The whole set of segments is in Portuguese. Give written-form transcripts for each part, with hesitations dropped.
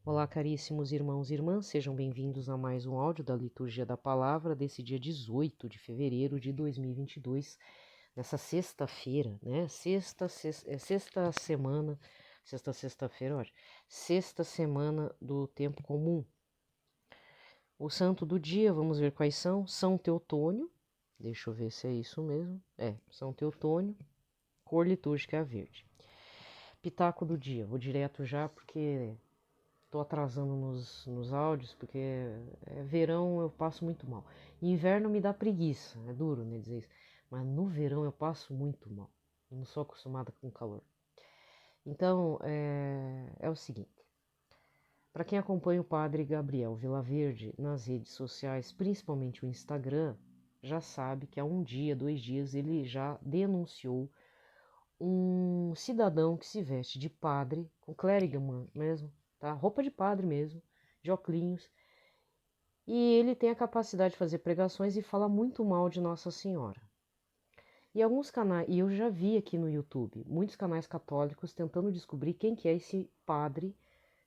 Olá, caríssimos irmãos e irmãs, sejam bem-vindos a mais um áudio da Liturgia da Palavra desse dia 18 de fevereiro de 2022, nessa sexta-feira, né? Sexta-feira, olha, sexta semana do tempo comum. O santo do dia, vamos ver quais são. São Teotônio, deixa eu ver se é isso mesmo. São Teotônio, cor litúrgica é a verde. Pitaco do dia, vou direto já porque tô atrasando nos áudios, porque verão eu passo muito mal. Inverno me dá preguiça, é duro, né, dizer isso. Mas no verão eu passo muito mal. Eu não sou acostumada com calor. Então, é o seguinte. Para quem acompanha o Padre Gabriel Vilaverde nas redes sociais, principalmente o Instagram, já sabe que há um dia, 2 dias, ele já denunciou um cidadão que se veste de padre, com clérigo mesmo, tá? Roupa de padre mesmo, de óculos, e ele tem a capacidade de fazer pregações e fala muito mal de Nossa Senhora. E alguns canais, e eu já vi aqui no YouTube, muitos canais católicos tentando descobrir quem que é esse padre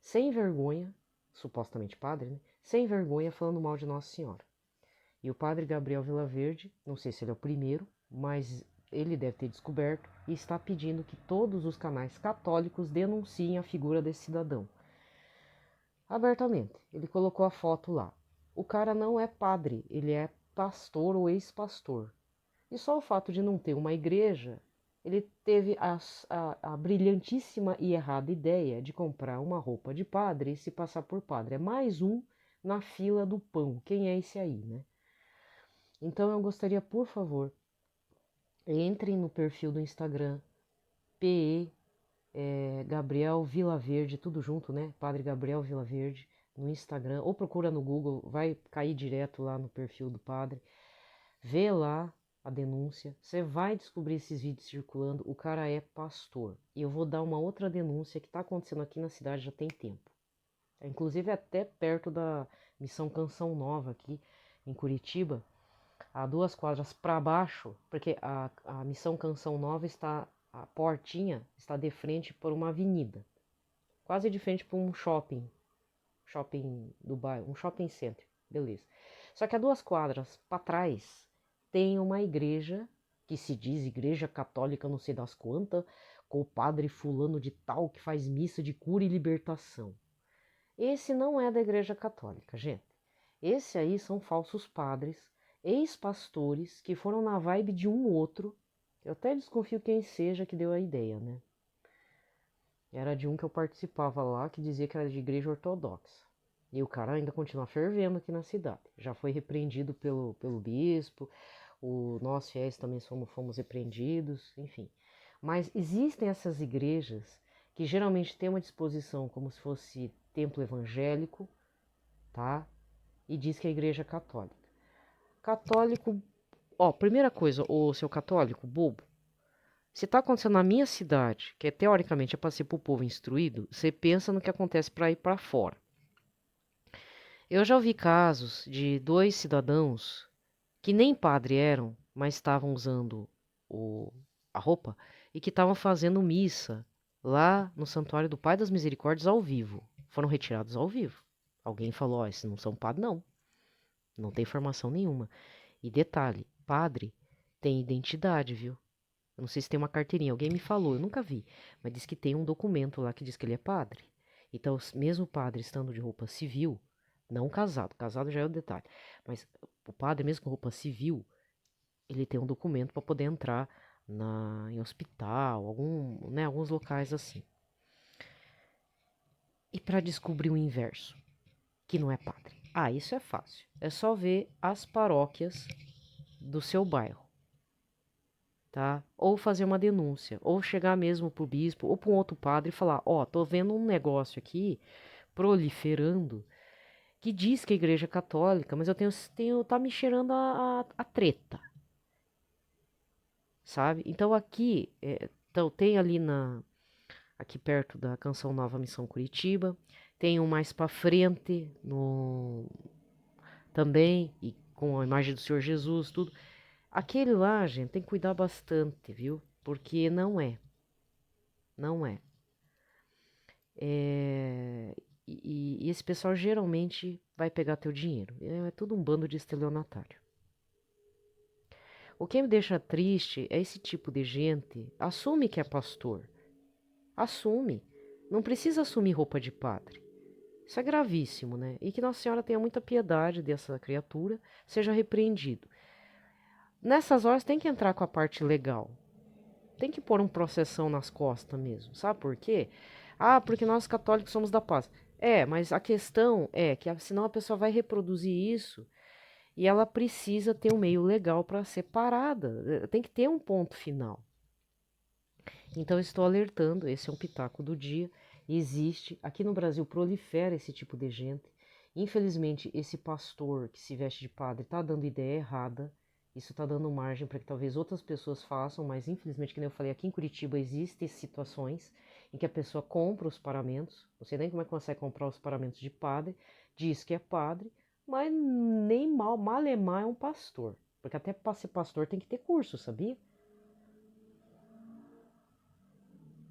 sem vergonha, supostamente padre, né? Sem vergonha falando mal de Nossa Senhora. E o padre Gabriel Vilaverde, não sei se ele é o primeiro, mas ele deve ter descoberto e está pedindo que todos os canais católicos denunciem a figura desse cidadão. Abertamente, ele colocou a foto lá. O cara não é padre, ele é pastor ou ex-pastor. E só o fato de não ter uma igreja, ele teve a brilhantíssima e errada ideia de comprar uma roupa de padre e se passar por padre. É mais um na fila do pão. Quem é esse aí, né? Então eu gostaria, por favor, entrem no perfil do Instagram, PE Gabriel Vilaverde, tudo junto, né? Padre Gabriel Vilaverde, no Instagram, ou procura no Google, vai cair direto lá no perfil do padre. Vê lá a denúncia, você vai descobrir esses vídeos circulando. O cara é pastor. E eu vou dar uma outra denúncia que está acontecendo aqui na cidade já tem tempo. Inclusive até perto da Missão Canção Nova aqui em Curitiba, a 2 quadras para baixo, porque a Missão Canção Nova está, a portinha está de frente por uma avenida, quase de frente para um shopping do bairro, um shopping center, beleza. Só que a 2 quadras para trás tem uma igreja, que se diz igreja católica não sei das quantas, com o padre fulano de tal que faz missa de cura e libertação. Esse não é da igreja católica, gente. Esse aí são falsos padres, ex-pastores que foram na vibe de um outro. Eu até desconfio quem seja que deu a ideia, né? Era de um que eu participava lá que dizia que era de igreja ortodoxa. E o cara ainda continua fervendo aqui na cidade. Já foi repreendido pelo bispo, nós fiéis também fomos repreendidos, enfim. Mas existem essas igrejas que geralmente têm uma disposição como se fosse templo evangélico, tá? E diz que é a igreja católica. Católico, ó, primeira coisa, ô seu católico, bobo, se tá acontecendo na minha cidade, que teoricamente é para ser pro povo instruído, você pensa no que acontece para ir para fora. Eu já ouvi casos de 2 cidadãos que nem padre eram, mas estavam usando a roupa e que estavam fazendo missa lá no Santuário do Pai das Misericórdias ao vivo. Foram retirados ao vivo. Alguém falou, ó, esses não são padre não. Não tem formação nenhuma. E detalhe, padre tem identidade, viu? Eu não sei se tem uma carteirinha, alguém me falou, eu nunca vi, mas diz que tem um documento lá que diz que ele é padre. Então, mesmo o padre estando de roupa civil, não casado, casado já é o detalhe, mas o padre mesmo com roupa civil, ele tem um documento para poder entrar em hospital, alguns locais assim. E para descobrir o inverso, que não é padre. Ah, isso é fácil. É só ver as paróquias do seu bairro, tá? Ou fazer uma denúncia, ou chegar mesmo pro bispo ou para um outro padre e falar: ó, tô vendo um negócio aqui proliferando que diz que é igreja católica, mas eu tá me cheirando a treta, sabe? Então aqui, então, tem ali aqui perto da Canção Nova Missão Curitiba, tem um mais para frente no também e com a imagem do Senhor Jesus, tudo. Aquele lá, gente, tem que cuidar bastante, viu? Porque não é. Não é. e esse pessoal geralmente vai pegar teu dinheiro. É tudo um bando de estelionatário. O que me deixa triste é esse tipo de gente. Assume que é pastor. Assume. Não precisa assumir roupa de padre. Isso é gravíssimo, né? E que Nossa Senhora tenha muita piedade dessa criatura, seja repreendido. Nessas horas tem que entrar com a parte legal. Tem que pôr um processão nas costas mesmo. Sabe por quê? Ah, porque nós católicos somos da paz. É, mas a questão é que senão a pessoa vai reproduzir isso e ela precisa ter um meio legal para ser parada. Tem que ter um ponto final. Então, eu estou alertando, esse é um pitaco do dia. Existe, aqui no Brasil prolifera esse tipo de gente. Infelizmente, esse pastor que se veste de padre está dando ideia errada. Isso está dando margem para que talvez outras pessoas façam, mas infelizmente, como eu falei, aqui em Curitiba existem situações em que a pessoa compra os paramentos, não sei nem como é que consegue comprar os paramentos de padre, diz que é padre, mas nem malemar é um pastor. Porque até para ser pastor tem que ter curso, sabia?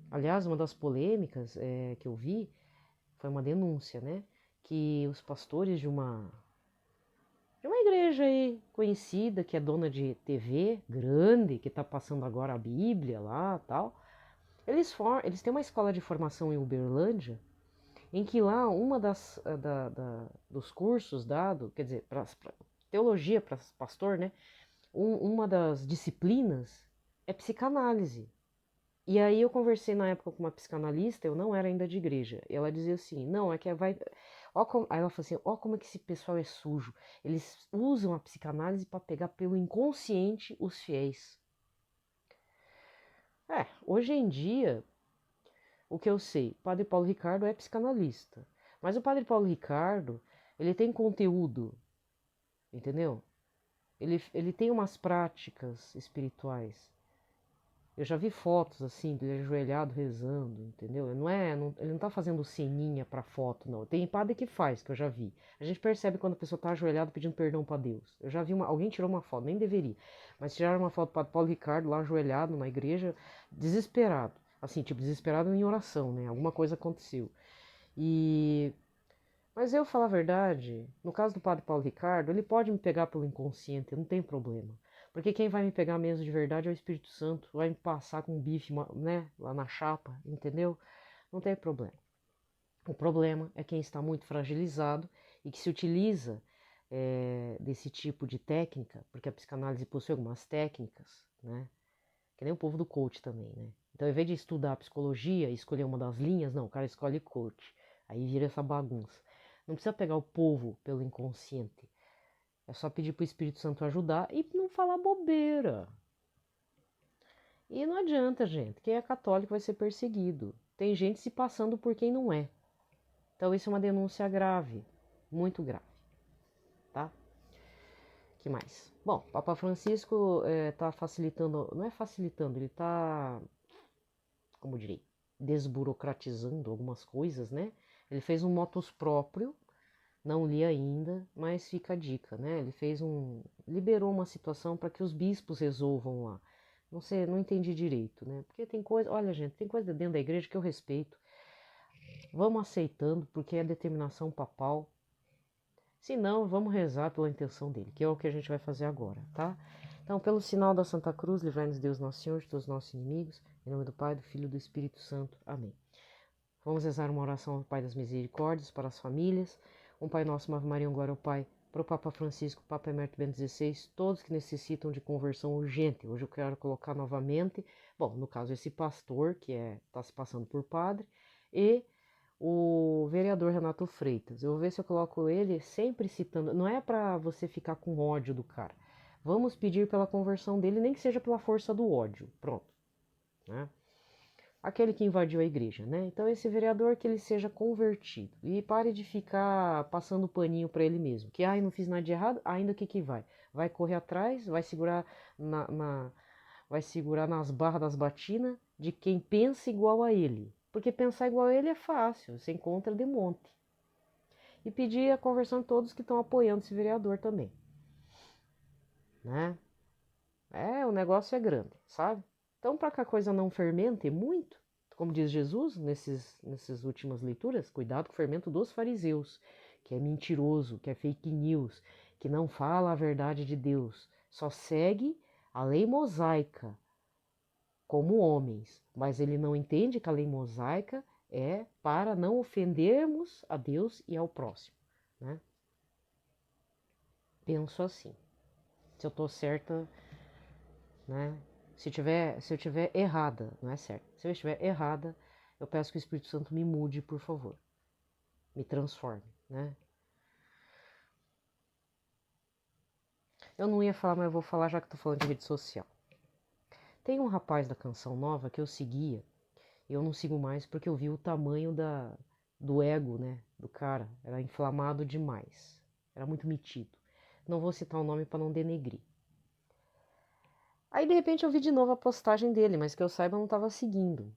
Aliás, uma das polêmicas que eu vi foi uma denúncia, né? Que os pastores de uma igreja aí conhecida, que é dona de TV grande, que está passando agora a Bíblia lá tal, eles têm uma escola de formação em Uberlândia, em que lá uma dos cursos dado, quer dizer, teologia para pastor, né? Uma das disciplinas é psicanálise. E aí eu conversei na época com uma psicanalista, eu não era ainda de igreja. E ela dizia assim, não, é que vai. Aí ela falou assim, ó como é que esse pessoal é sujo. Eles usam a psicanálise para pegar pelo inconsciente os fiéis. Hoje em dia, o que eu sei, o Padre Paulo Ricardo é psicanalista. Mas o Padre Paulo Ricardo, ele tem conteúdo, entendeu? Ele tem umas práticas espirituais. Eu já vi fotos assim, dele ajoelhado rezando, entendeu? Ele não tá fazendo ceninha pra foto, não. Tem padre que faz, que eu já vi. A gente percebe quando a pessoa tá ajoelhada pedindo perdão pra Deus. Eu já vi alguém tirou uma foto, nem deveria, mas tiraram uma foto do Padre Paulo Ricardo lá ajoelhado na igreja, desesperado. Assim, tipo, desesperado em oração, né? Alguma coisa aconteceu. E mas eu falar a verdade, no caso do Padre Paulo Ricardo, ele pode me pegar pelo inconsciente, não tem problema. Porque quem vai me pegar mesmo de verdade é o Espírito Santo, vai me passar com um bife, né, lá na chapa, entendeu? Não tem problema. O problema é quem está muito fragilizado e que se utiliza desse tipo de técnica, porque a psicanálise possui algumas técnicas, né? Que nem o povo do coach também, né? Então, ao invés de estudar psicologia e escolher uma das linhas, não, o cara escolhe coach. Aí vira essa bagunça. Não precisa pegar o povo pelo inconsciente. É só pedir pro Espírito Santo ajudar e não falar bobeira. E não adianta, gente. Quem é católico vai ser perseguido. Tem gente se passando por quem não é. Então isso é uma denúncia grave, muito grave, tá? Que mais? Bom, Papa Francisco está facilitando, não é facilitando, ele está, como direi, desburocratizando algumas coisas, né? Ele fez um motus próprio, não li ainda, mas fica a dica, né? Liberou uma situação para que os bispos resolvam lá. Não sei, não entendi direito, né? Porque tem coisa, olha gente, tem coisa dentro da igreja que eu respeito. Vamos aceitando, porque é determinação papal. Se não, vamos rezar pela intenção dele, que é o que a gente vai fazer agora, tá? Então, pelo sinal da Santa Cruz, livrai-nos Deus Nosso Senhor de todos os nossos inimigos. Em nome do Pai, do Filho e do Espírito Santo. Amém. Vamos rezar uma oração ao Pai das Misericórdias para as famílias. Um Pai Nosso, uma Ave Maria, um Glória ao Pai, para o Papa Francisco, Papa Emérito Bento XVI, todos que necessitam de conversão urgente. Hoje eu quero colocar novamente, bom, no caso esse pastor que está se passando por padre, e o vereador Renato Freitas. Eu vou ver se eu coloco ele sempre citando, não é para você ficar com ódio do cara. Vamos pedir pela conversão dele, nem que seja pela força do ódio. Pronto, né? Aquele que invadiu a igreja, né? Então esse vereador que ele seja convertido e pare de ficar passando paninho para ele mesmo, que ai não fiz nada de errado, ainda o que que vai? Vai correr atrás, vai segurar vai segurar nas barras das batinas de quem pensa igual a ele, porque pensar igual a ele é fácil, você encontra de monte. E pedir a conversão de todos que estão apoiando esse vereador também, né? O negócio é grande, sabe? Então para que a coisa não fermente muito, Como diz Jesus nessas últimas leituras, cuidado com o fermento dos fariseus, que é mentiroso, que é fake news, que não fala a verdade de Deus, só segue a lei mosaica como homens, mas ele não entende que a lei mosaica é para não ofendermos a Deus e ao próximo, né? Penso assim. Se eu estou certa, né? Se eu tiver errada, não é certo. Se eu estiver errada, eu peço que o Espírito Santo me mude, por favor. Me transforme, né? Eu não ia falar, mas eu vou falar já que estou falando de rede social. Tem um rapaz da Canção Nova que eu seguia, e eu não sigo mais porque eu vi o tamanho do ego, né, do cara. Era inflamado demais. Era muito metido. Não vou citar o nome para não denegrir. Aí de repente eu vi de novo a postagem dele, mas que eu saiba eu não estava seguindo.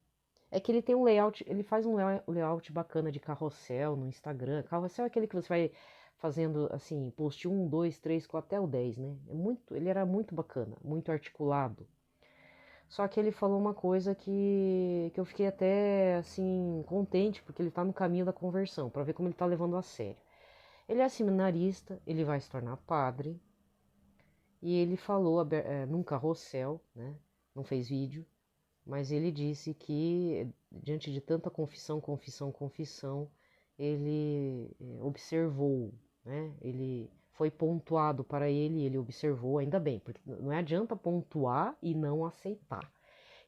É que ele tem um layout, ele faz um layout bacana de carrossel no Instagram. Carrossel é aquele que você vai fazendo assim, post 1, 2, 3, 4 até o 10, né? Ele era muito bacana, muito articulado. Só que ele falou uma coisa que eu fiquei até assim contente, porque ele tá no caminho da conversão, para ver como ele tá levando a sério. Ele é seminarista, ele vai se tornar padre, e ele falou num carrossel, né? Não fez vídeo, mas ele disse que diante de tanta confissão, ele observou, né? Ele foi pontuado para ele observou, ainda bem, porque não adianta pontuar e não aceitar.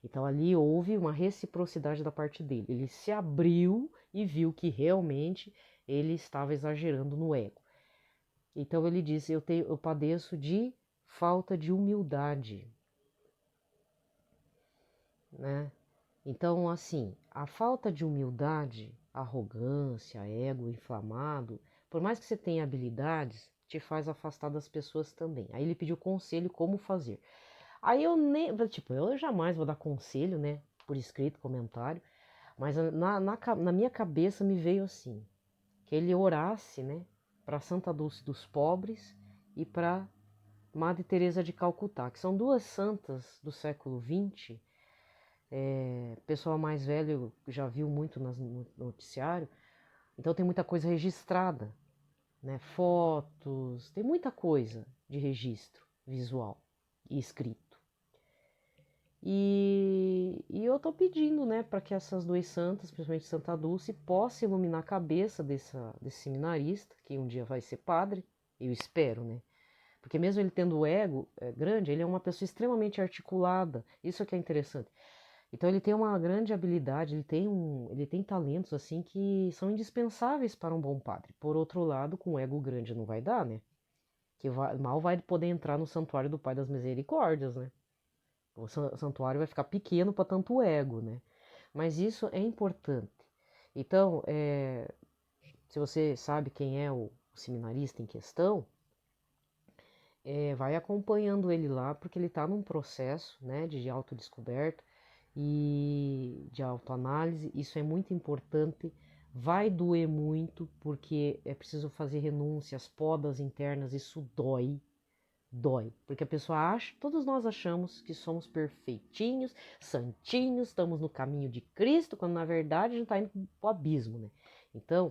Então ali houve uma reciprocidade da parte dele. Ele se abriu e viu que realmente ele estava exagerando no ego. Então ele disse: eu padeço de falta de humildade, né? Então, assim, a falta de humildade, arrogância, ego inflamado, por mais que você tenha habilidades, te faz afastar das pessoas também. Aí ele pediu conselho como fazer. Aí eu nem, tipo, eu jamais vou dar conselho, né, por escrito, comentário, mas na minha cabeça me veio assim, que ele orasse, né, para Santa Dulce dos Pobres e para Madre Teresa de Calcutá, que são duas santas do século XX. Pessoal mais velho já viu muito no noticiário, então tem muita coisa registrada, né? Fotos, tem muita coisa de registro visual e escrito. E eu tô pedindo, né, para que essas duas santas, principalmente Santa Dulce, possa iluminar a cabeça desse seminarista, que um dia vai ser padre, eu espero, né? Porque mesmo ele tendo o ego grande, ele é uma pessoa extremamente articulada, isso é que é interessante. Então ele tem uma grande habilidade, ele tem talentos assim que são indispensáveis para um bom padre. Por outro lado, com um ego grande não vai dar, né? Mal vai poder entrar no santuário do Pai das Misericórdias, né? O santuário vai ficar pequeno para tanto ego, né? Mas isso é importante. Então, se você sabe quem é o seminarista em questão, vai acompanhando ele lá, porque ele está num processo, né, de autodescoberta e de autoanálise. Isso é muito importante. Vai doer muito, porque é preciso fazer renúncias, podas internas, isso dói. Dói, porque a pessoa acha, todos nós achamos que somos perfeitinhos, santinhos, estamos no caminho de Cristo, quando na verdade a gente está indo para o abismo, né? Então,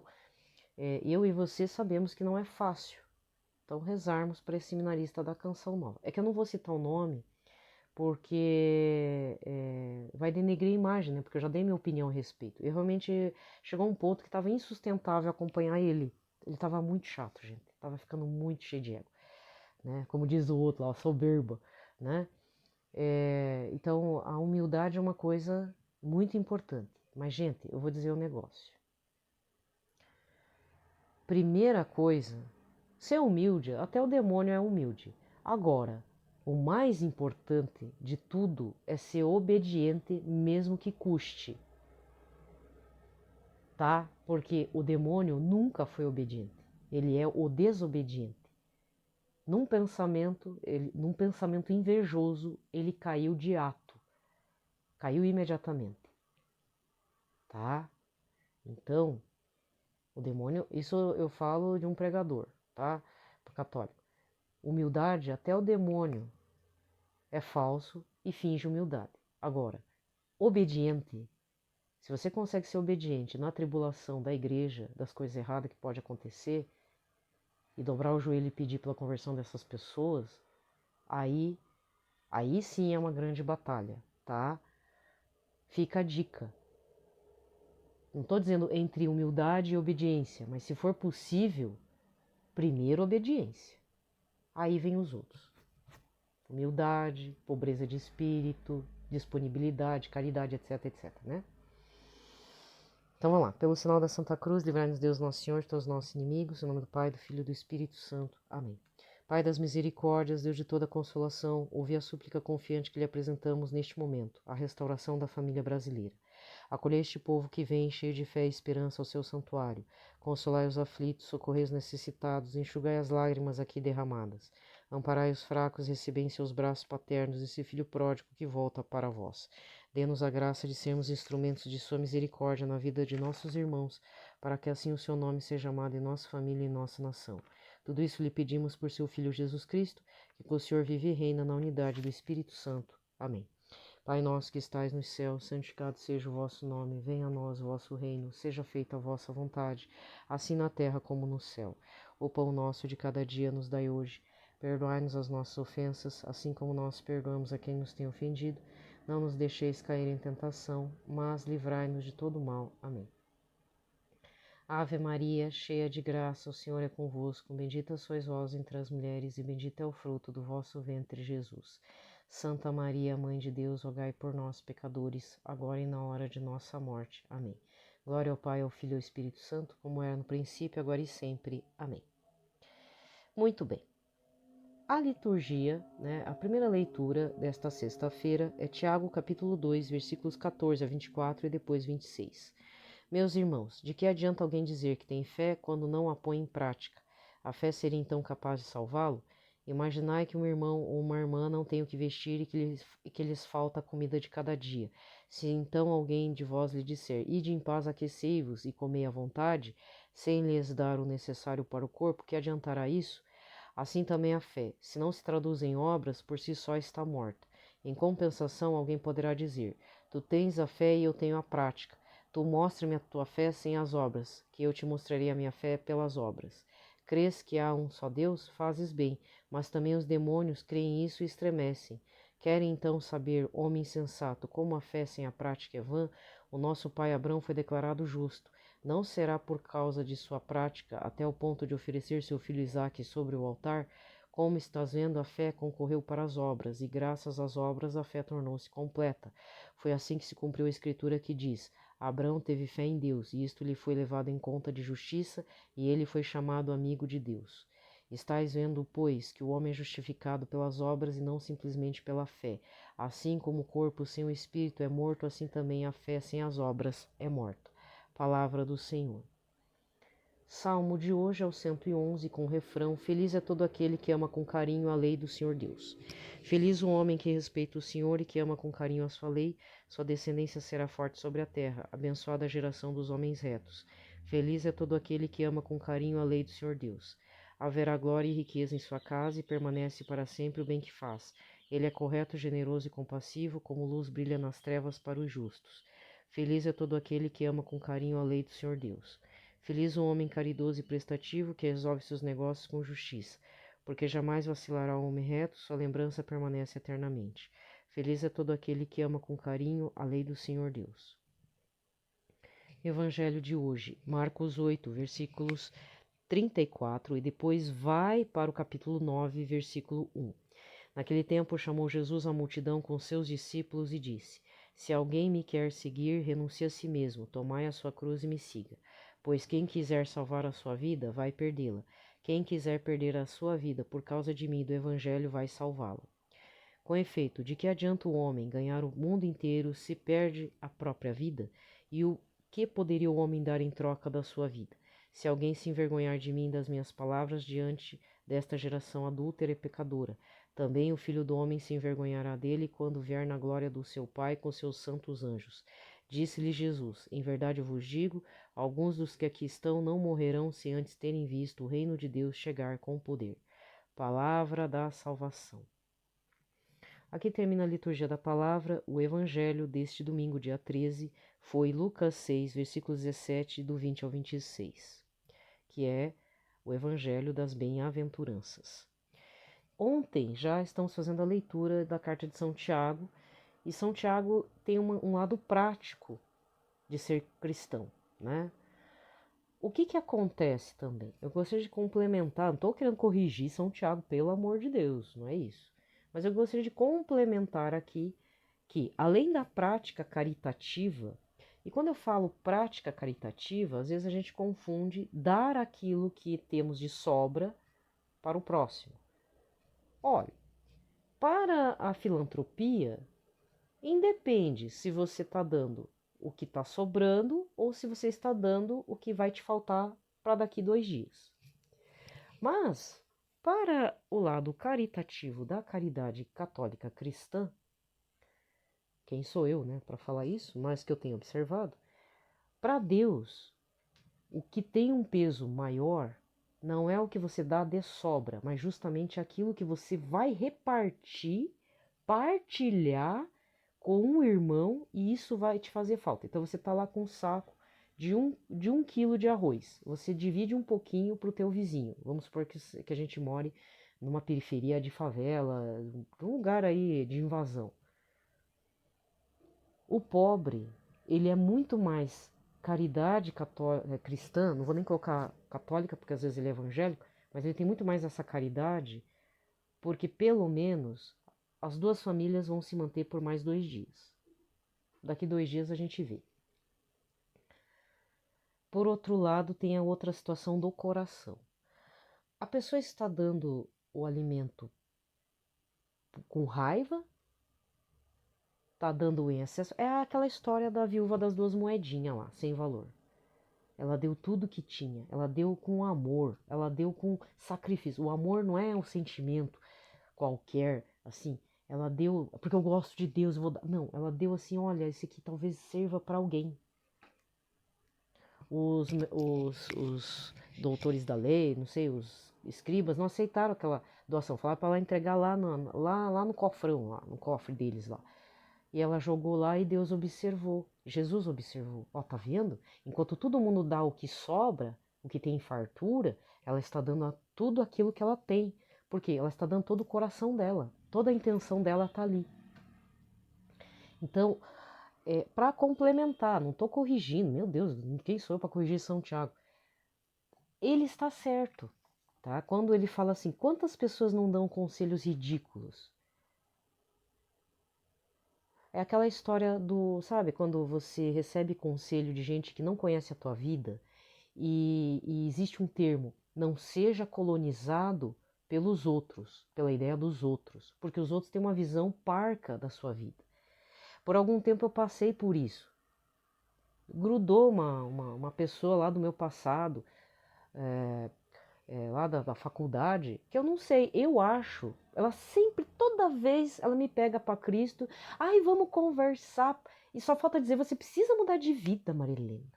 eu e você sabemos que não é fácil. Então, rezarmos para esse seminarista da Canção Nova. É que eu não vou citar o nome, porque vai denegrir a imagem, né? Porque eu já dei minha opinião a respeito. E realmente chegou um ponto que estava insustentável acompanhar ele. Ele estava muito chato, gente. Estava ficando muito cheio de ego, né? Como diz o outro lá, soberba, né? Então, a humildade é uma coisa muito importante. Mas, gente, eu vou dizer um negócio. Primeira coisa, ser humilde, até o demônio é humilde. Agora, o mais importante de tudo é ser obediente, mesmo que custe, tá? Porque o demônio nunca foi obediente, ele é o desobediente. Num pensamento invejoso, ele caiu de ato, caiu imediatamente, tá? Então, o demônio, isso eu falo de um pregador, tá? Católico. Humildade, até o demônio é falso e finge humildade. Agora, obediente Se você consegue ser obediente na tribulação da igreja, das coisas erradas que pode acontecer, e dobrar o joelho e pedir pela conversão dessas pessoas, aí sim é uma grande batalha, tá? Fica a dica. Não estou dizendo entre humildade e obediência, mas se for possível, primeiro obediência. Aí vem os outros. Humildade, pobreza de espírito, disponibilidade, caridade, etc, etc, né? Então vamos lá. Pelo sinal da Santa Cruz, livrai-nos Deus Nosso Senhor de todos os nossos inimigos. Em nome do Pai, do Filho e do Espírito Santo. Amém. Pai das misericórdias, Deus de toda consolação, ouvi a súplica confiante que lhe apresentamos neste momento, a restauração da família brasileira. Acolhei este povo que vem cheio de fé e esperança ao seu santuário. Consolai os aflitos, socorrei os necessitados, enxugai as lágrimas aqui derramadas. Amparai os fracos, recebei em seus braços paternos esse filho pródigo que volta para vós. Dê-nos a graça de sermos instrumentos de sua misericórdia na vida de nossos irmãos, para que assim o seu nome seja amado em nossa família e em nossa nação. Tudo isso lhe pedimos por seu Filho Jesus Cristo, que com o Senhor vive e reina na unidade do Espírito Santo. Amém. Pai nosso que estais nos céus, santificado seja o vosso nome, venha a nós o vosso reino, seja feita a vossa vontade, assim na terra como no céu. O pão nosso de cada dia nos dai hoje. Perdoai-nos as nossas ofensas, assim como nós perdoamos a quem nos tem ofendido. Não nos deixeis cair em tentação, mas livrai-nos de todo mal. Amém. Ave Maria, cheia de graça, o Senhor é convosco. Bendita sois vós entre as mulheres, e bendito é o fruto do vosso ventre, Jesus. Santa Maria, Mãe de Deus, rogai por nós, pecadores, agora e na hora de nossa morte. Amém. Glória ao Pai, ao Filho e ao Espírito Santo, como era no princípio, agora e sempre. Amém. Muito bem. A liturgia, a primeira leitura desta sexta-feira é Tiago capítulo 2, versículos 14 a 24 e depois 26. Meus irmãos, de que adianta alguém dizer que tem fé quando não a põe em prática? A fé seria então capaz de salvá-lo? Imaginai que um irmão ou uma irmã não tem o que vestir e que lhes falta a comida de cada dia. Se então alguém de vós lhe disser, ide em paz, aquecei-vos e comei à vontade, sem lhes dar o necessário para o corpo, que adiantará isso? Assim também a fé, se não se traduz em obras, por si só está morta. Em compensação, alguém poderá dizer, tu tens a fé e eu tenho a prática. Tu mostra-me a tua fé sem as obras, que eu te mostrarei a minha fé pelas obras. Crês que há um só Deus? Fazes bem, mas também os demônios creem isso e estremecem. Querem então saber, homem insensato, como a fé sem a prática é vã? O nosso pai Abrão foi declarado justo. Não será por causa de sua prática, até o ponto de oferecer seu filho Isaque sobre o altar? Como estás vendo, a fé concorreu para as obras, e graças às obras a fé tornou-se completa. Foi assim que se cumpriu a escritura que diz: Abrão teve fé em Deus, e isto lhe foi levado em conta de justiça, e ele foi chamado amigo de Deus. Estais vendo, pois, que o homem é justificado pelas obras e não simplesmente pela fé. Assim como o corpo sem o espírito é morto, assim também a fé sem as obras é morta. Palavra do Senhor. Salmo de hoje é o 111, com o refrão: Feliz é todo aquele que ama com carinho a lei do Senhor Deus. Feliz o homem que respeita o Senhor e que ama com carinho a sua lei, sua descendência será forte sobre a terra, abençoada a geração dos homens retos. Feliz é todo aquele que ama com carinho a lei do Senhor Deus. Haverá glória e riqueza em sua casa e permanece para sempre o bem que faz. Ele é correto, generoso e compassivo, como luz brilha nas trevas para os justos. Feliz é todo aquele que ama com carinho a lei do Senhor Deus. Feliz o homem caridoso e prestativo que resolve seus negócios com justiça, porque jamais vacilará o homem reto, sua lembrança permanece eternamente. Feliz é todo aquele que ama com carinho a lei do Senhor Deus. Evangelho de hoje, Marcos 8, versículos 34, e depois vai para o capítulo 9, versículo 1. Naquele tempo chamou Jesus a multidão com seus discípulos e disse: Se alguém me quer seguir, renuncie a si mesmo, tomai a sua cruz e me siga. Pois quem quiser salvar a sua vida, vai perdê-la. Quem quiser perder a sua vida por causa de mim e do Evangelho, vai salvá-la. Com efeito, de que adianta o homem ganhar o mundo inteiro se perde a própria vida? E o que poderia o homem dar em troca da sua vida? Se alguém se envergonhar de mim e das minhas palavras diante desta geração adúltera e pecadora, também o Filho do Homem se envergonhará dele quando vier na glória do seu Pai com seus santos anjos. Disse-lhe Jesus: Em verdade eu vos digo, alguns dos que aqui estão não morrerão sem antes terem visto o reino de Deus chegar com poder. Palavra da salvação. Aqui termina a liturgia da palavra. O evangelho deste domingo, dia 13, foi Lucas 6, versículos 17, do 20 ao 26, que é o Evangelho das Bem-aventuranças. Ontem já estamos fazendo a leitura da carta de São Tiago, e São Tiago tem um lado prático de ser cristão, né? O que acontece também? Eu gostaria de complementar, não estou querendo corrigir São Tiago, pelo amor de Deus, não é isso. Mas eu gostaria de complementar aqui que, além da prática caritativa, e quando eu falo prática caritativa, às vezes a gente confunde dar aquilo que temos de sobra para o próximo. Olha, para a filantropia, independe se você está dando o que está sobrando ou se você está dando o que vai te faltar para daqui 2 dias. Mas, para o lado caritativo da caridade católica cristã, quem sou eu, né, para falar isso, mas que eu tenho observado, para Deus, o que tem um peso maior não é o que você dá de sobra, mas justamente aquilo que você vai repartir, partilhar com um irmão, e isso vai te fazer falta. Então você está lá com um saco de um quilo de arroz, você divide um pouquinho para o teu vizinho. Vamos supor que a gente more numa periferia de favela, um lugar aí de invasão. O pobre, ele é muito mais caridade cristã, não vou nem colocar católica, porque às vezes ele é evangélico, mas ele tem muito mais essa caridade, porque pelo menos as 2 famílias vão se manter por mais 2 dias. Daqui 2 dias a gente vê. Por outro lado, tem a outra situação do coração. A pessoa está dando o alimento com raiva, está dando em excesso. É aquela história da viúva das 2 moedinhas lá, sem valor. Ela deu tudo que tinha, ela deu com amor, ela deu com sacrifício. O amor não é um sentimento qualquer, assim, ela deu, porque eu gosto de Deus, eu vou dar. Não, ela deu assim, olha, esse aqui talvez sirva para alguém. Os doutores da lei, não sei, os escribas, não aceitaram aquela doação, falaram para ela entregar lá no cofrão, lá no cofre deles lá. E ela jogou lá e Deus observou, Jesus observou. Ó, tá vendo? Enquanto todo mundo dá o que sobra, o que tem fartura, ela está dando tudo aquilo que ela tem. Porque ela está dando todo o coração dela, toda a intenção dela está ali. Então, para complementar, não estou corrigindo, meu Deus, quem sou eu para corrigir São Tiago? Ele está certo, tá? Quando ele fala assim, quantas pessoas não dão conselhos ridículos? É aquela história do, sabe, quando você recebe conselho de gente que não conhece a tua vida e existe um termo, não seja colonizado pelos outros, pela ideia dos outros, porque os outros têm uma visão parca da sua vida. Por algum tempo eu passei por isso. Grudou uma pessoa lá do meu passado, lá da faculdade, que eu não sei, eu acho, ela sempre, toda vez, ela me pega para Cristo, ai, vamos conversar, e só falta dizer, você precisa mudar de vida, Marilena.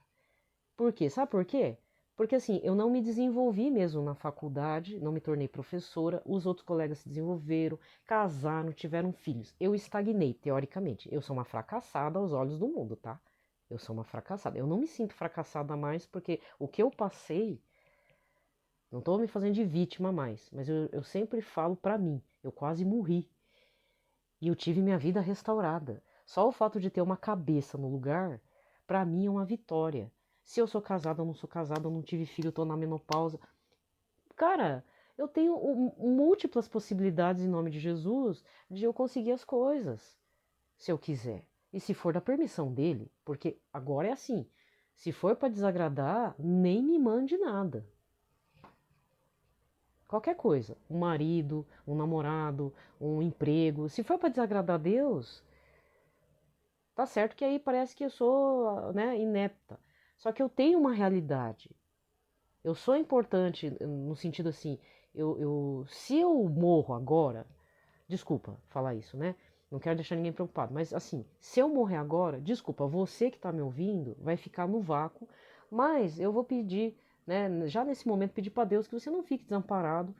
Por quê? Sabe por quê? Porque assim, eu não me desenvolvi mesmo na faculdade, não me tornei professora, os outros colegas se desenvolveram, casaram, tiveram filhos. Eu estagnei, teoricamente. Eu sou uma fracassada aos olhos do mundo, tá? Eu sou uma fracassada. Eu não me sinto fracassada mais porque o que eu passei, não estou me fazendo de vítima mais, mas eu sempre falo pra mim, eu quase morri. E eu tive minha vida restaurada. Só o fato de ter uma cabeça no lugar, pra mim é uma vitória. Se eu sou casada, eu não sou casada, eu não tive filho, eu tô na menopausa. Cara, eu tenho múltiplas possibilidades em nome de Jesus de eu conseguir as coisas, se eu quiser. E se for da permissão dele, porque agora é assim, se for para desagradar, nem me mande nada. Qualquer coisa, um marido, um namorado, um emprego, se for para desagradar a Deus, tá certo que aí parece que eu sou, né, inepta. Só que eu tenho uma realidade. Eu sou importante no sentido assim, se eu morro agora, desculpa falar isso, né? Não quero deixar ninguém preocupado, mas assim, se eu morrer agora, desculpa, você que está me ouvindo vai ficar no vácuo, mas eu vou pedir, né, já nesse momento, pedir para Deus que você não fique desamparado,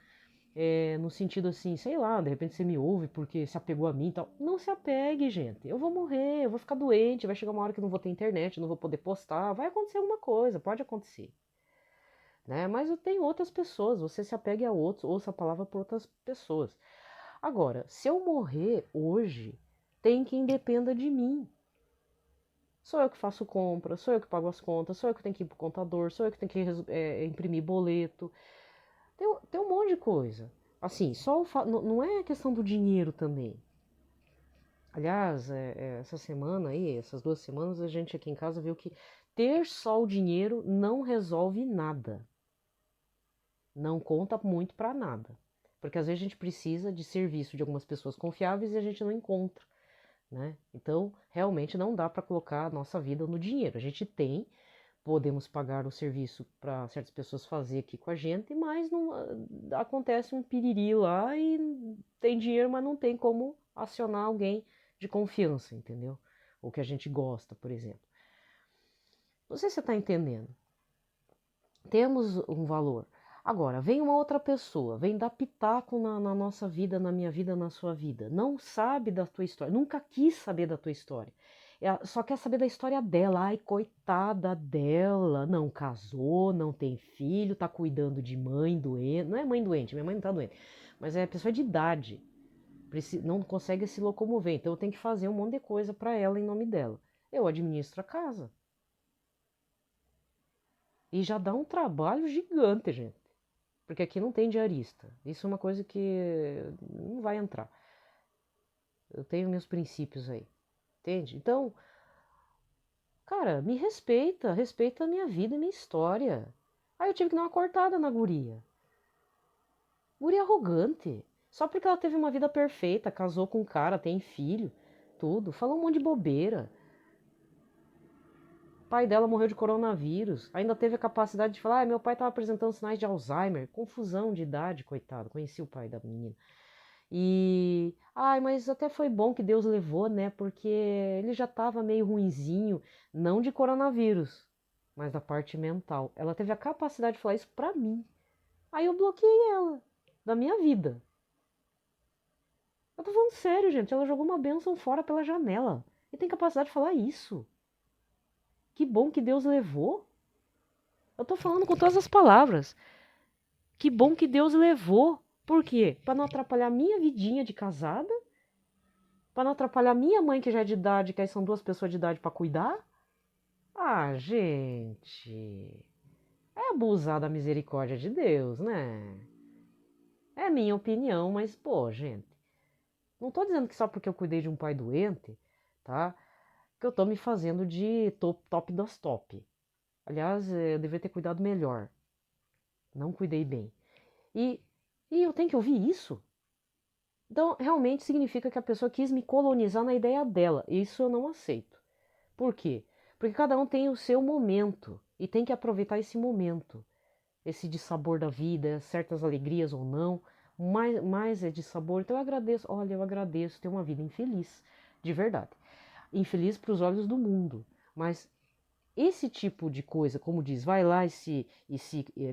no sentido assim, sei lá, de repente você me ouve porque se apegou a mim e tal. Não se apegue, gente. Eu vou morrer, eu vou ficar doente, vai chegar uma hora que eu não vou ter internet, eu não vou poder postar, vai acontecer alguma coisa, pode acontecer, né? Mas eu tenho outras pessoas, você se apegue a outros, ouça a palavra por outras pessoas. Agora, se eu morrer hoje, tem quem dependa de mim. Sou eu que faço compra, sou eu que pago as contas, sou eu que tenho que ir pro contador, sou eu que tenho que imprimir boleto. Tem um monte de coisa. Assim, não é questão do dinheiro também. Aliás, essa semana aí, essas 2 semanas, a gente aqui em casa viu que ter só o dinheiro não resolve nada. Não conta muito para nada. Porque às vezes a gente precisa de serviço de algumas pessoas confiáveis e a gente não encontra, né? Então, realmente não dá para colocar a nossa vida no dinheiro. A gente tem, podemos pagar o serviço para certas pessoas fazer aqui com a gente, mas não acontece um piriri lá e tem dinheiro, mas não tem como acionar alguém de confiança, entendeu? Ou que a gente gosta, por exemplo. Não sei se você está entendendo. Temos um valor. Agora, vem uma outra pessoa, vem dar pitaco na nossa vida, na minha vida, na sua vida. Não sabe da tua história, nunca quis saber da tua história. Só quer saber da história dela. Ai, coitada dela. Não casou, não tem filho, tá cuidando de mãe doente. Não é mãe doente, minha mãe não tá doente. Mas é pessoa de idade. Não consegue se locomover. Então eu tenho que fazer um monte de coisa para ela em nome dela. Eu administro a casa. E já dá um trabalho gigante, gente. Porque aqui não tem diarista. Isso é uma coisa que não vai entrar. Eu tenho meus princípios aí. Entende? Então, cara, me respeita. Respeita a minha vida e minha história. Aí eu tive que dar uma cortada na guria. Guria arrogante. Só porque ela teve uma vida perfeita, casou com um cara, tem filho, tudo. Falou um monte de bobeira. O pai dela morreu de coronavírus. Ainda teve a capacidade de falar: meu pai estava apresentando sinais de Alzheimer. Confusão de idade, coitado. Conheci o pai da menina. Mas até foi bom que Deus levou, né? Porque ele já estava meio ruinzinho, não de coronavírus, mas da parte mental. Ela teve a capacidade de falar isso pra mim. Aí eu bloqueei ela da minha vida. Eu tô falando sério, gente. Ela jogou uma bênção fora pela janela. E tem capacidade de falar isso. Que bom que Deus levou. Eu tô falando com todas as palavras. Que bom que Deus levou. Por quê? Pra não atrapalhar minha vidinha de casada. Pra não atrapalhar minha mãe, que já é de idade, que aí são 2 pessoas de idade pra cuidar. Ah, gente. É abusar da misericórdia de Deus, né? É minha opinião, mas, pô, gente. Não tô dizendo que só porque eu cuidei de um pai doente, tá? Que eu tô me fazendo de top das top. Aliás, eu deveria ter cuidado melhor. Não cuidei bem. E, e eu tenho que ouvir isso? Então, realmente significa que a pessoa quis me colonizar na ideia dela. E isso eu não aceito. Por quê? Porque cada um tem o seu momento e tem que aproveitar esse momento, esse de sabor da vida, certas alegrias ou não, mais é de sabor. Então eu agradeço, olha, eu agradeço ter uma vida infeliz, de verdade. Infeliz para os olhos do mundo, mas esse tipo de coisa, como diz, vai lá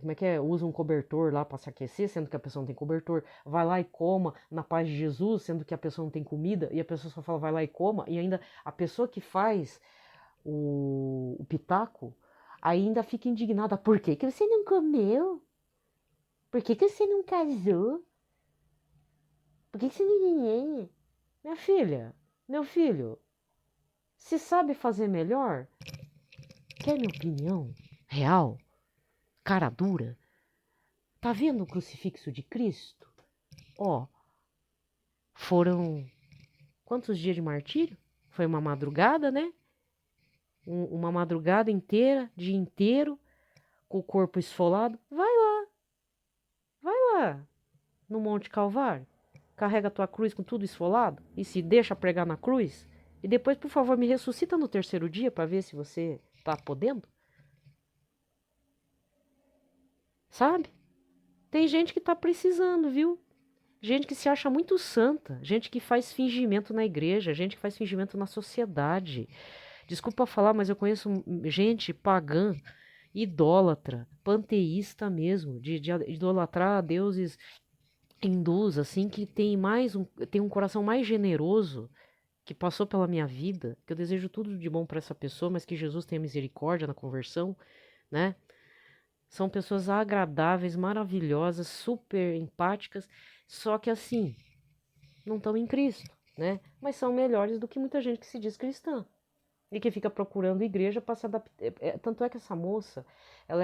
como é que é? Usa um cobertor lá para se aquecer, sendo que a pessoa não tem cobertor. Vai lá e coma na paz de Jesus, sendo que a pessoa não tem comida, e a pessoa só fala vai lá e coma, e ainda a pessoa que faz o pitaco ainda fica indignada. Por que que você não comeu? Por que que você não casou? Por que que você não... Minha filha, meu filho, se sabe fazer melhor, quer minha opinião real, cara dura? Tá vendo o crucifixo de Cristo? Ó, foram quantos dias de martírio? Foi uma madrugada, né? Uma madrugada inteira, dia inteiro, com o corpo esfolado. Vai lá, no Monte Calvário. Carrega a tua cruz com tudo esfolado e se deixa pregar na cruz. E depois, por favor, me ressuscita no terceiro dia para ver se você tá podendo. Sabe? Tem gente que tá precisando, viu? Gente que se acha muito santa, gente que faz fingimento na igreja, gente que faz fingimento na sociedade. Desculpa falar, mas eu conheço gente pagã, idólatra, panteísta mesmo, de idolatrar deuses hindus, assim, que tem um coração mais generoso, que passou pela minha vida, que eu desejo tudo de bom para essa pessoa, mas que Jesus tenha misericórdia na conversão, né? São pessoas agradáveis, maravilhosas, super empáticas, só que assim, não estão em Cristo, né? Mas são melhores do que muita gente que se diz cristã e que fica procurando igreja para se adaptar. Tanto é que essa moça, ela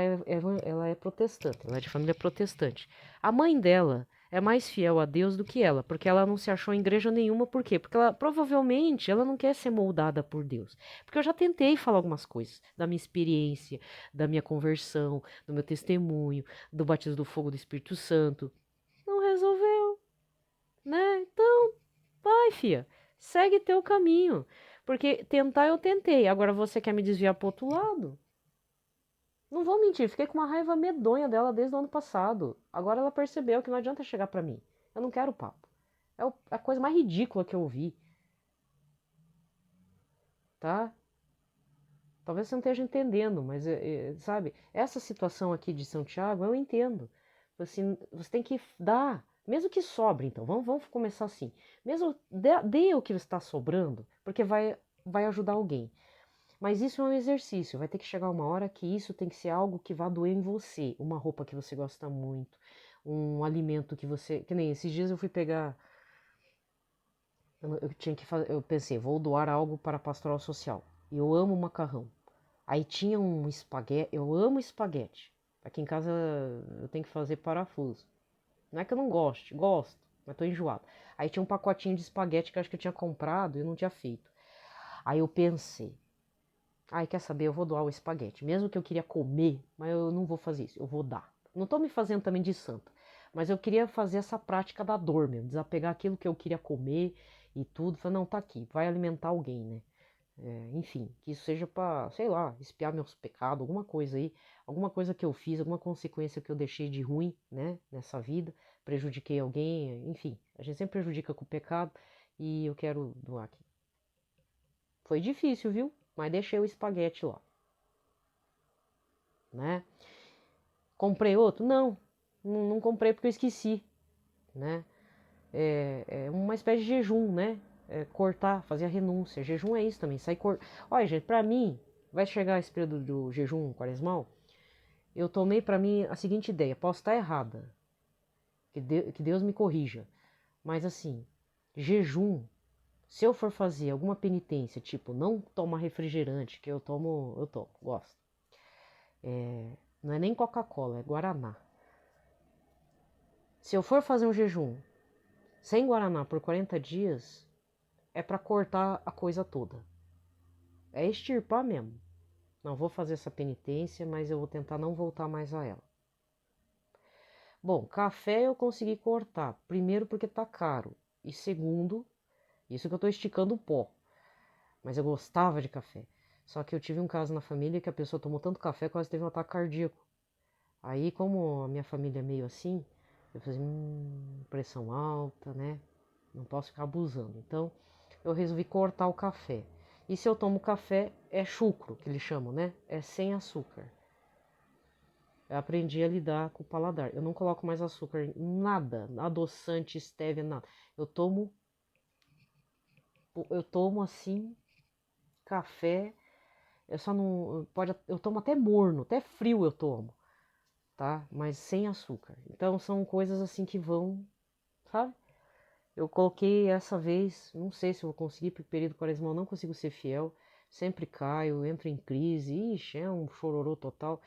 é protestante, ela é de família protestante. A mãe dela é mais fiel a Deus do que ela, porque ela não se achou em igreja nenhuma. Por quê? Porque ela provavelmente ela não quer ser moldada por Deus. Porque eu já tentei falar algumas coisas da minha experiência, da minha conversão, do meu testemunho, do batismo do fogo do Espírito Santo. Não resolveu, né? Então, vai, fia, segue teu caminho. Porque tentar eu tentei. Agora você quer me desviar pro outro lado? Não vou mentir, fiquei com uma raiva medonha dela desde o ano passado. Agora ela percebeu que não adianta chegar pra mim. Eu não quero papo. É a coisa mais ridícula que eu ouvi, tá? Talvez você não esteja entendendo, mas, sabe, essa situação aqui de Santiago eu entendo. Assim, você tem que dar, mesmo que sobre, então, vamos começar assim. Mesmo dê o que está sobrando, porque vai ajudar alguém. Mas isso é um exercício, vai ter que chegar uma hora que isso tem que ser algo que vá doer em você. Uma roupa que você gosta muito, um alimento que você. Que nem esses dias eu fui pegar. Eu tinha que fazer. Eu pensei, vou doar algo para a pastoral social. E eu amo macarrão. Aí tinha um espaguete. Eu amo espaguete. Aqui em casa eu tenho que fazer parafuso. Não é que eu não goste, gosto, mas tô enjoado. Aí tinha um pacotinho de espaguete que eu acho que eu tinha comprado e eu não tinha feito. Aí eu pensei, ai, quer saber? Eu vou doar o espaguete. Mesmo que eu queria comer, mas eu não vou fazer isso. Eu vou dar. Não tô me fazendo também de santa. Mas eu queria fazer essa prática da dor mesmo. Desapegar aquilo que eu queria comer e tudo. Falei, não, tá aqui. Vai alimentar alguém, né? Enfim, que isso seja pra, sei lá, expiar meus pecados, alguma coisa aí. Alguma coisa que eu fiz, alguma consequência que eu deixei de ruim, né? Nessa vida. Prejudiquei alguém, enfim. A gente sempre prejudica com o pecado. E eu quero doar aqui. Foi difícil, viu? Mas deixei o espaguete lá, né? Comprei outro? Não comprei porque eu esqueci, né? É uma espécie de jejum, né? Cortar, fazer a renúncia. Jejum é isso também, sair Olha, gente, pra mim, vai chegar esse período do jejum quaresmal, eu tomei pra mim a seguinte ideia, posso estar errada, que Deus me corrija, mas assim, jejum, se eu for fazer alguma penitência, tipo, não tomar refrigerante, que eu tomo, gosto. Não é nem Coca-Cola, é Guaraná. Se eu for fazer um jejum sem Guaraná por 40 dias, é para cortar a coisa toda. É extirpar mesmo. Não vou fazer essa penitência, mas eu vou tentar não voltar mais a ela. Bom, café eu consegui cortar. Primeiro porque tá caro. E segundo, isso que eu tô esticando o pó. Mas eu gostava de café. Só que eu tive um caso na família que a pessoa tomou tanto café que quase teve um ataque cardíaco. Aí, como a minha família é meio assim, eu falei, pressão alta, né? Não posso ficar abusando. Então, eu resolvi cortar o café. E se eu tomo café, é chucro, que eles chamam, né? É sem açúcar. Eu aprendi a lidar com o paladar. Eu não coloco mais açúcar em nada, adoçante, stevia, nada. Eu tomo assim, café. Eu só não. Eu tomo até morno, até frio eu tomo, tá? Mas sem açúcar. Então, são coisas assim que vão, sabe? Eu coloquei essa vez, não sei se eu vou conseguir, porque período quaresmal eu não consigo ser fiel, sempre caio, entro em crise, ixi, é um chororô total,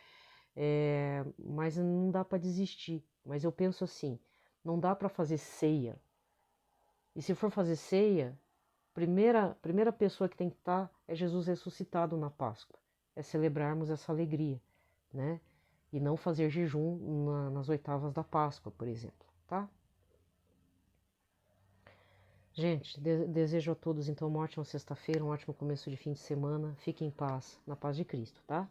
mas não dá para desistir. Mas eu penso assim, não dá para fazer ceia. E se for fazer ceia, primeira pessoa que tem que estar é Jesus ressuscitado na Páscoa. É celebrarmos essa alegria, né? E não fazer jejum nas oitavas da Páscoa, por exemplo, tá? Gente, desejo a todos então uma ótima sexta-feira, um ótimo começo de fim de semana. Fiquem em paz, na paz de Cristo, tá?